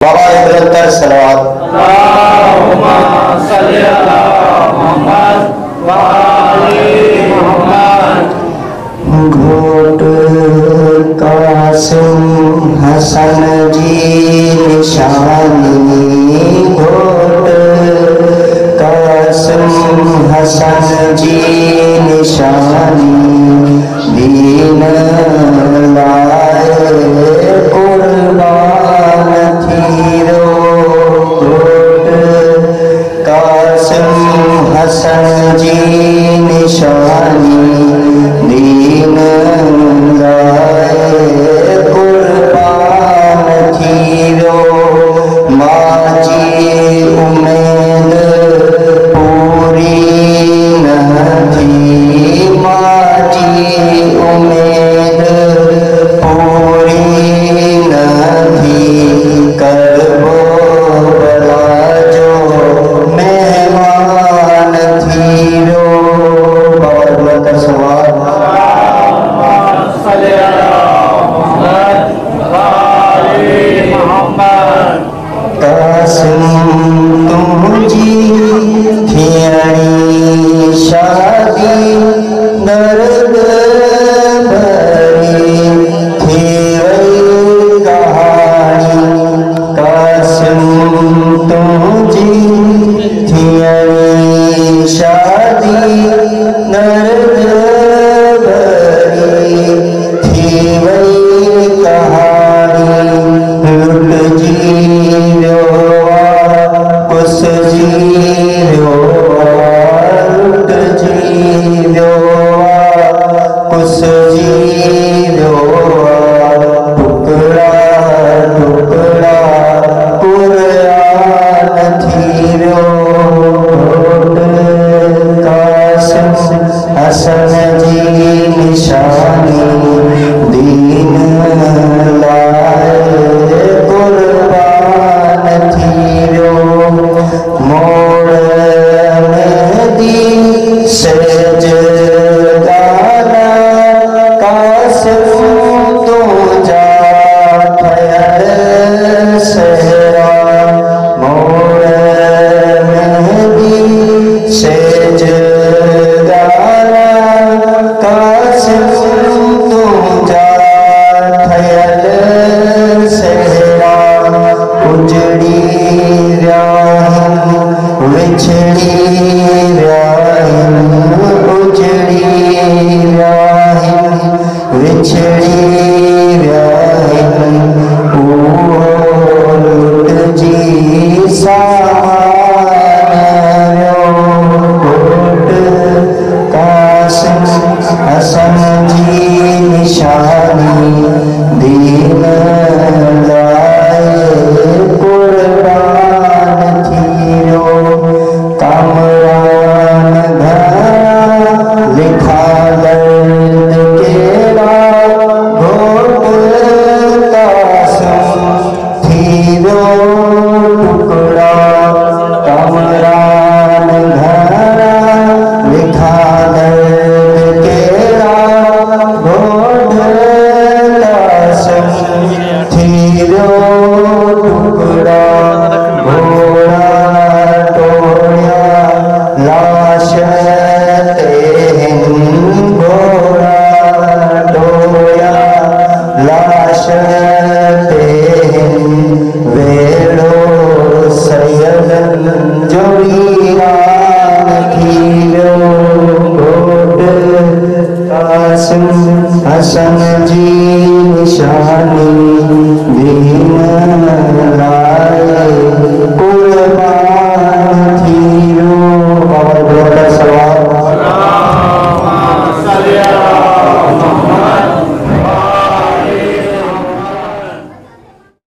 बाबा इब्रतर सलवात अल्लाहुम्मा सल्ली अला मुहम्मद व आले मुहम्मद। घोट कासिम हसन जी निशानी, घोट कासिम हसन जी निशानी, दीन लाए कुर्बान थीरो। घोट कासिम हसन जी निशानी, दीन लाए कुर्बान थीरो। माजी उम्मीद पूरी न थी, माजी उम्मीद पूरी न थी, करबो बला जो मेहमान थीरो। बाबा का सवाल कासिम तुझी थियणी शादी दर्द भरी थी वही कहानी। कासिम तुझी थियणी शादी दर्द भरी थी वही कहानी। लुट जी कुस जी लुट जी कुस जी टुकड़ा टुकड़ा कुरान थीरो। कासिम हसन जी निशानी, दीन लाए कुर्बान थीरो। मोड़ मेहदी सेज गाना, कासिम तू जा ठहर सहरा। मोड़ मेहदी सेज गाना, कासिम तू जा ठहर सहरा। उजड़ी विछड़ी व्याहिन, उजड़ी व्याहिन विछड़ी व्याहिन। लुट जी सामान घोट कासिम हसन जी निशानी, दीन लाए कुर्बान थीरो। कामरान घरा लिखा दर्द केरा, घोट कासिम थीरो टुकड़ा। कामरान घरा लिखा दर्द केरा, घोट कासिम थीरो टुकड़ा। घोड़ा टोया लाश तेहन, घोड़ा टोया लाश तेहन। वेड़ो सैयदन जो वीरान थीरो। घोट कासिम हसन जी निशानी, दीन